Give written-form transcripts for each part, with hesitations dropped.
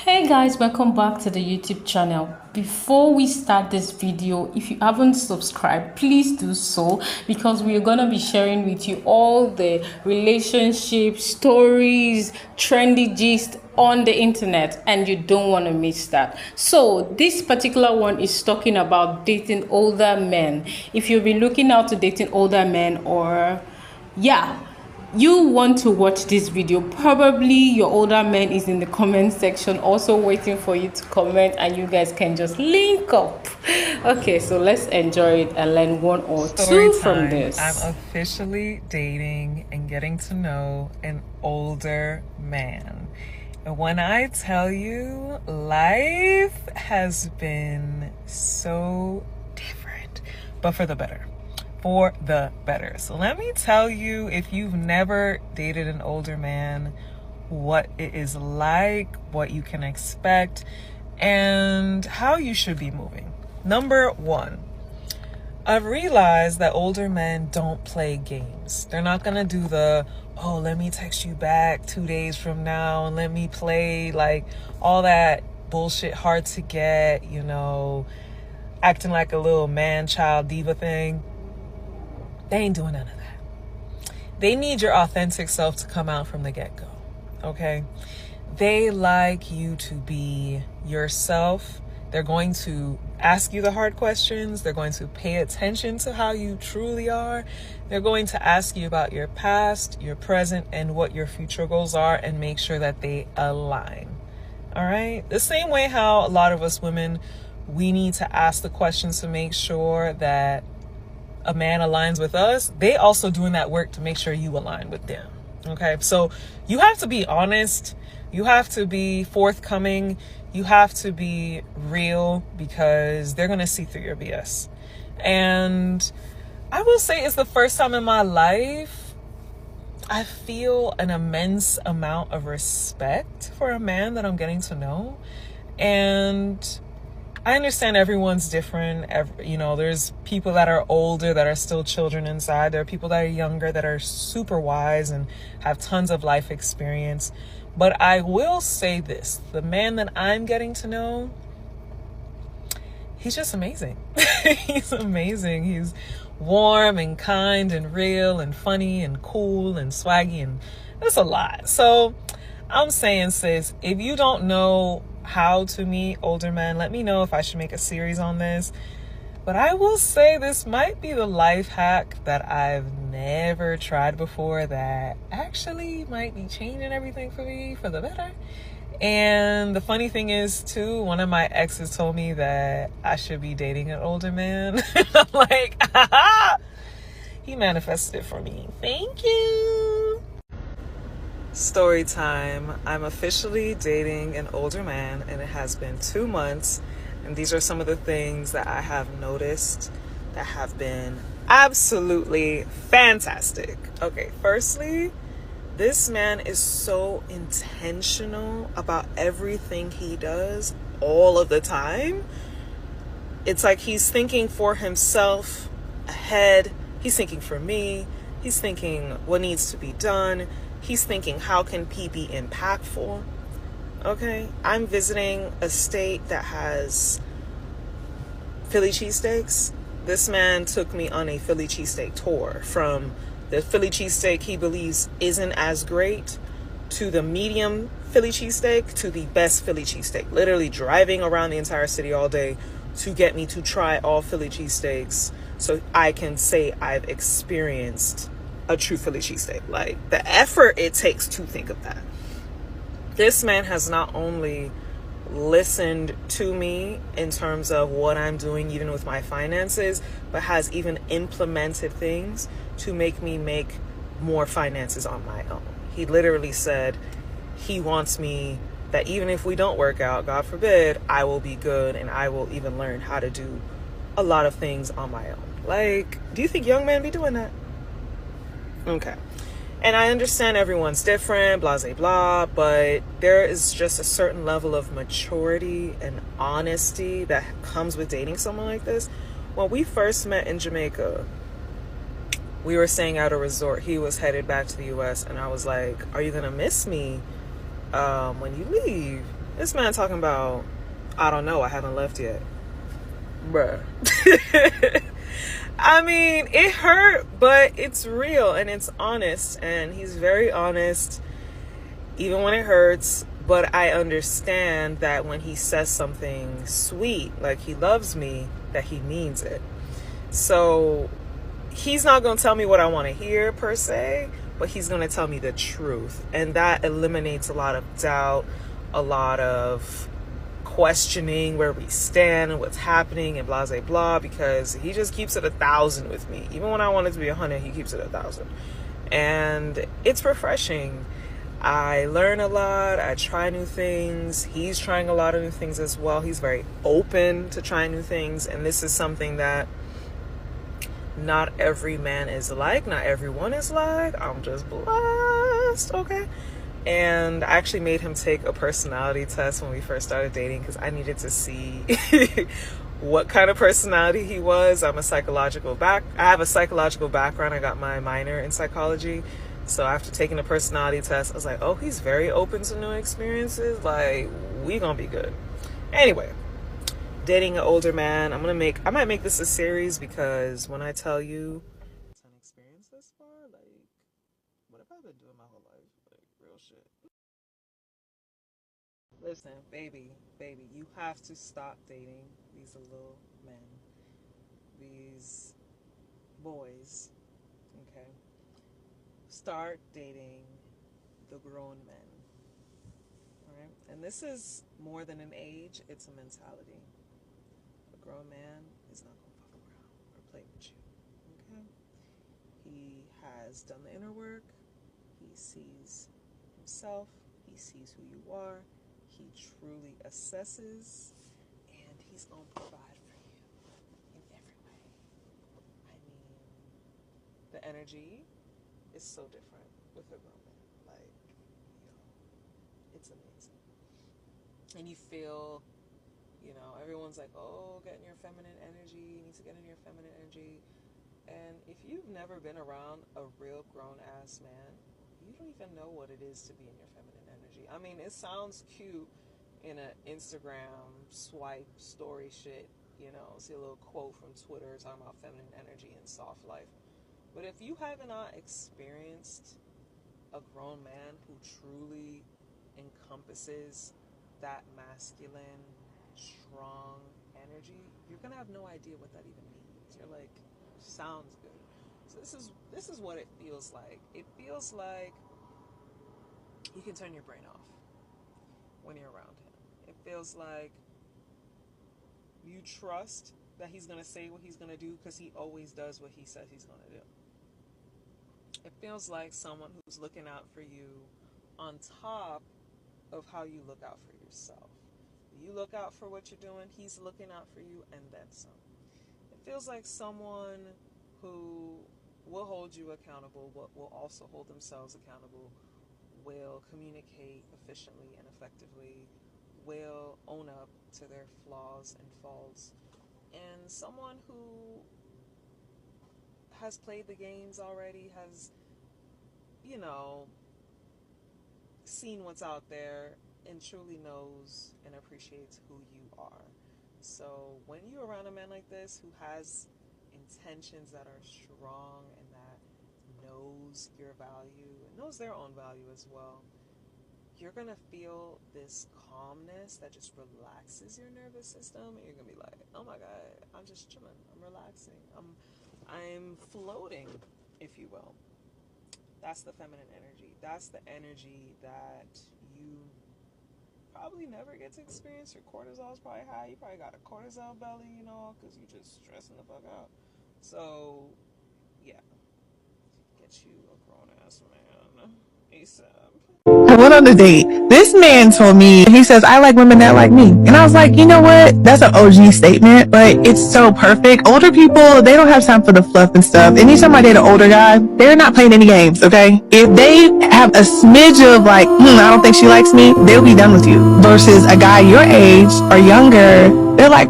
Hey guys, welcome back to the YouTube channel. Before we start this video, if you haven't subscribed, please do so because we're gonna be sharing with you all the relationship stories, trendy gist on the internet, and you don't want to miss that. So this particular one is talking about dating older men. If you've been looking out to dating older men, or you want to watch this video, probably your older man is in the comment section also waiting for you to comment, and you guys can just link up. Okay, so let's enjoy it and learn one or two from this. I'm officially dating and getting to know an older man. And when I tell you, life has been so different, but for the better. So let me tell you, if you've never dated an older man, what it is like, what you can expect, and how you should be moving. Number one, I've realized that older men don't play games. They're not gonna do the, oh, let me text you back 2 days from now and let me play, like all that bullshit, hard to get, acting like a little man-child diva thing. They ain't doing none of that. They need your authentic self to come out from the get-go, okay? They like you to be yourself. They're going to ask you the hard questions. They're going to pay attention to how you truly are. They're going to ask you about your past, your present, and what your future goals are, and make sure that they align, all right? The same way how a lot of us women, we need to ask the questions to make sure that a man aligns with us. They also doing that work to make sure you align with them. Okay. So you have to be honest. You have to be forthcoming. You have to be real because they're going to see through your BS. And I will say it's the first time in my life I feel an immense amount of respect for a man that I'm getting to know. And I understand everyone's different. There's people that are older that are still children inside. There are people that are younger that are super wise and have tons of life experience. But I will say this, the man that I'm getting to know, he's just amazing. He's amazing. He's warm and kind and real and funny and cool and swaggy, and that's a lot. So I'm saying, sis, if you don't know how to meet older men, let me know if I should make a series on this. But I will say this might be the life hack that I've never tried before that actually might be changing everything for me for the better. And the funny thing is too, one of my exes told me that I should be dating an older man. I'm like, he manifested it for me. Thank you. Story time. I'm officially dating an older man, and it has been 2 months. And these are some of the things that I have noticed that have been absolutely fantastic. Okay, firstly, this man is so intentional about everything he does all of the time. It's like he's thinking for himself ahead. He's thinking for me. He's thinking what needs to be done. He's thinking, how can P be impactful? Okay, I'm visiting a state that has Philly cheesesteaks. This man took me on a Philly cheesesteak tour, from the Philly cheesesteak he believes isn't as great to the medium Philly cheesesteak to the best Philly cheesesteak. Literally driving around the entire city all day to get me to try all Philly cheesesteaks so I can say I've experienced a true Philly cheesesteak. Like, the effort it takes to think of that. This man has not only listened to me in terms of what I'm doing, even with my finances, but has even implemented things to make me make more finances on my own. He literally said he wants me, that even if we don't work out, God forbid, I will be good and I will even learn how to do a lot of things on my own. Like, do you think young men be doing that? Okay. And I understand everyone's different, blah, blah, blah, but there is just a certain level of maturity and honesty that comes with dating someone like this. When we first met in Jamaica, we were staying at a resort. He was headed back to the US, and I was like, are you going to miss me when you leave? This man talking about, I don't know, I haven't left yet. Bruh. I mean, it hurt, but it's real and it's honest. And he's very honest, even when it hurts. But I understand that when he says something sweet, like he loves me, that he means it. So he's not going to tell me what I want to hear per se, but he's going to tell me the truth. And that eliminates a lot of doubt, a lot of questioning where we stand and what's happening and blah, blah, blah, because he just keeps it 1,000 with me. Even when I want it to be 100, he keeps it 1,000. And it's refreshing. I learn a lot. I try new things. He's trying a lot of new things as well. He's very open to trying new things. And this is something that not every man is like. Not everyone is like. I'm just blessed. Okay. And I actually made him take a personality test when we first started dating because I needed to see what kind of personality he was. I have a psychological background. I got my minor in psychology. So after taking the personality test, I was like, oh, he's very open to new experiences. Like, we gonna be good. Anyway, dating an older man. I might make this a series because when I tell you it's an experience this far, like, what have I been doing my whole life? Like, real shit. Listen, baby, you have to stop dating these little men, these boys, okay? Start dating the grown men, all right? And this is more than an age, it's a mentality. A grown man is not going to fuck around or play with you, okay? He has done the inner work. He sees himself. He sees who you are. He truly assesses, and he's going to provide for you in every way. I mean, the energy is so different with a grown man. Like, it's amazing. And you feel, everyone's like, oh, get in your feminine energy. You need to get in your feminine energy. And if you've never been around a real grown-ass man, you don't even know what it is to be in your feminine energy. I mean, it sounds cute in an Instagram swipe story shit, see a little quote from Twitter talking about feminine energy and soft life. But if you have not experienced a grown man who truly encompasses that masculine, strong energy, you're gonna have no idea what that even means. You're like, sounds good. So this is what it feels like. It feels like you can turn your brain off when you're around him. It feels like you trust that he's going to say what he's going to do because he always does what he says he's going to do. It feels like someone who's looking out for you on top of how you look out for yourself. You look out for what you're doing, he's looking out for you, and then some. It feels like someone who will hold you accountable, but will also hold themselves accountable, will communicate efficiently and effectively, will own up to their flaws and faults, and someone who has played the games already, has, seen what's out there, and truly knows and appreciates who you are. So when you're around a man like this who has intentions that are strong and that knows your value and knows their own value as well, you're going to feel this calmness that just relaxes your nervous system, and you're going to be like, oh my God, I'm just chilling, I'm relaxing, I'm floating, if you will. That's the feminine energy. That's the energy that you probably never get to experience. Your cortisol is probably high. You probably got a cortisol belly, because you're just stressing the fuck out. So, yeah. Get you a grown-ass man ASAP. I went on a date. This man told me, he says, I like women that like me. And I was like, you know what? That's an OG statement, but it's so perfect. Older people, they don't have time for the fluff and stuff. Anytime I date an older guy, they're not playing any games, okay? If they have a smidge of like, I don't think she likes me, they'll be done with you. Versus a guy your age or younger, they're like,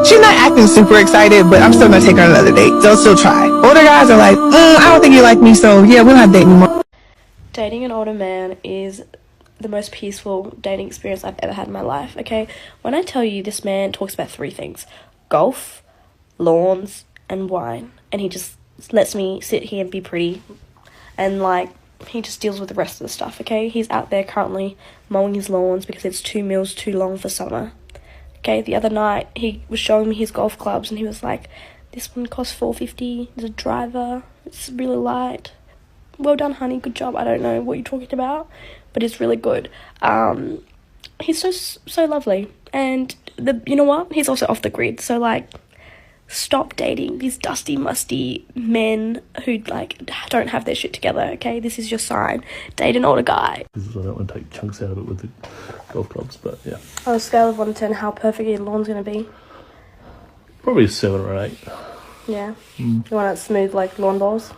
she's not acting super excited, but I'm still gonna take her on another date. They'll still try. Older guys are like, I don't think you like me, so yeah, we don't have to date anymore. Dating an older man is the most peaceful dating experience I've ever had in my life, okay? When I tell you this man talks about 3 things: golf, lawns, and wine. And he just lets me sit here and be pretty. And, like, he just deals with the rest of the stuff, okay? He's out there currently mowing his lawns because it's 2 meals too long for summer. Okay, the other night, he was showing me his golf clubs, and he was like, this one costs $450, there's a driver, it's really light. Well done, honey, good job. I don't know what you're talking about, but it's really good. He's so lovely. And you know what? He's also off the grid, so, like, stop dating these dusty, musty men who, like, don't have their shit together, okay? This is your sign. Date an older guy. I don't want to take chunks out of it with the golf clubs, but yeah. On a scale of 1 to 10, how perfect your lawn's going to be? Probably a 7 or 8. Yeah? You want it smooth like lawn bowls?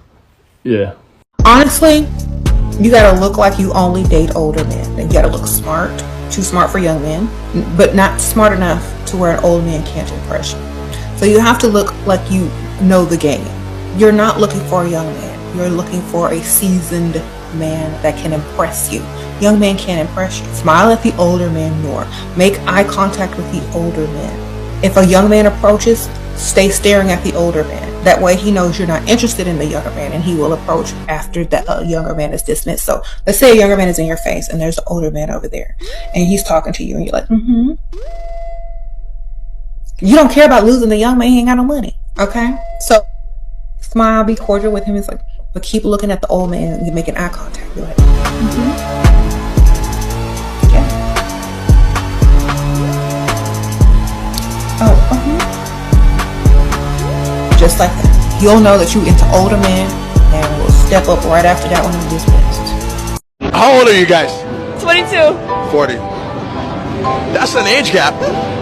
Yeah. Honestly, you gotta look like you only date older men. And you gotta look smart. Too smart for young men, but not smart enough to where an old man can't impress you. So you have to look like you know the game. You're not looking for a young man. You're looking for a seasoned man that can impress you. Young men can't impress you. Smile at the older man more. Make eye contact with the older man. If a young man approaches, stay staring at the older man. That way he knows you're not interested in the younger man, and he will approach after the younger man is dismissed. So let's say a younger man is in your face and there's an older man over there and he's talking to you and you're like, You don't care about losing the young man, he ain't got no money. Okay? So smile, be cordial with him. It's like, but keep looking at the old man and you're making eye contact. You're like, Yeah. Just like that. You'll know that you into older men and will step up right after that one and dismissed. How old are you guys? 22. 40. That's an age gap.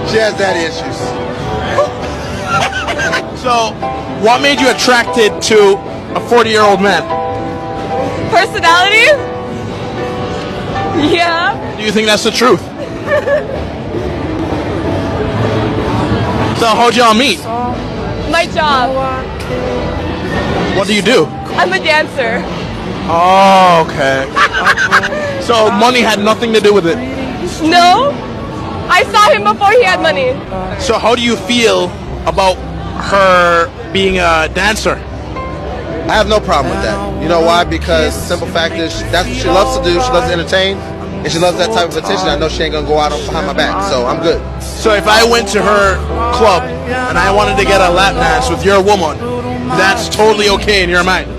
She has daddy issues. So, what made you attracted to a 40-year-old man? Personality? Yeah. Do you think that's the truth? So, how'd y'all meet? My job. What do you do? I'm a dancer. Oh, okay. So, money had nothing to do with it. No. I saw him before he had money. So, how do you feel about her being a dancer? I have no problem with that. You know why? Because simple fact is, that's what she loves to do. She loves to entertain, and she loves that type of attention. I know she ain't gonna go out behind my back, so I'm good. So if I went to her club and I wanted to get a lap dance with your woman, that's totally okay in your mind?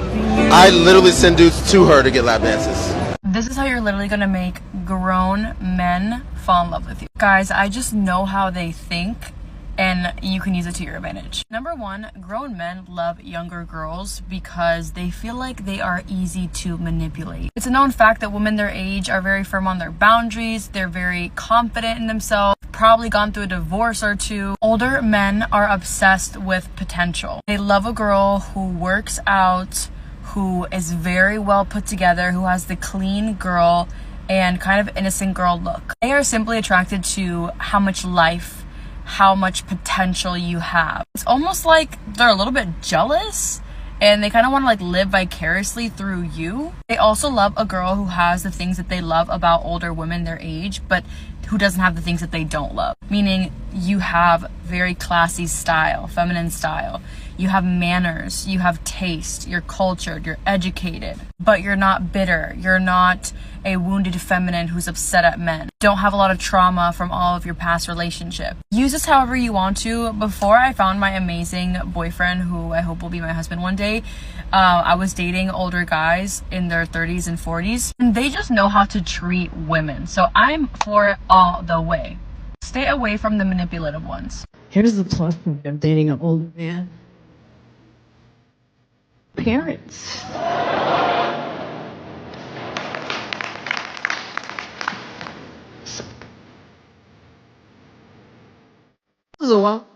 I literally send dudes to her to get lap dances. This is how you're literally gonna make grown men fall in love with you. Guys, I just know how they think, and you can use it to your advantage. Number 1, grown men love younger girls because they feel like they are easy to manipulate. It's a known fact that women their age are very firm on their boundaries, they're very confident in themselves, probably gone through a divorce or 2. Older men are obsessed with potential. They love a girl who works out, who is very well put together, who has the clean girl and kind of innocent girl look. They are simply attracted to how much life, how much potential you have. It's almost like they're a little bit jealous and they kind of want to like live vicariously through you. They also love a girl who has the things that they love about older women their age, but who doesn't have the things that they don't love. Meaning you have very classy style, feminine style. You have manners, you have taste, you're cultured, you're educated, but you're not bitter. You're not a wounded feminine who's upset at men. Don't have a lot of trauma from all of your past relationship. Use this however you want to. Before I found my amazing boyfriend, who I hope will be my husband one day, I was dating older guys in their 30s and 40s, and they just know how to treat women. So I'm for it all the way. Stay away from the manipulative ones. Here's the plus of dating an older man. Parents. This is a while.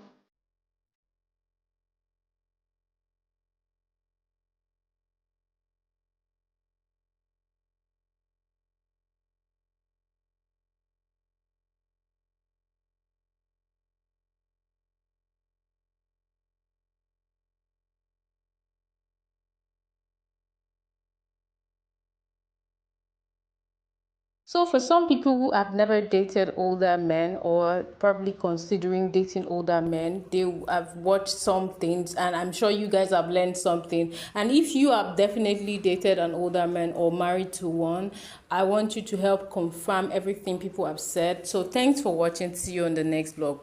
So for some people who have never dated older men or probably considering dating older men, they have watched some things, and I'm sure you guys have learned something. And if you have definitely dated an older man or married to one, I want you to help confirm everything people have said. So thanks for watching. See you on the next vlog.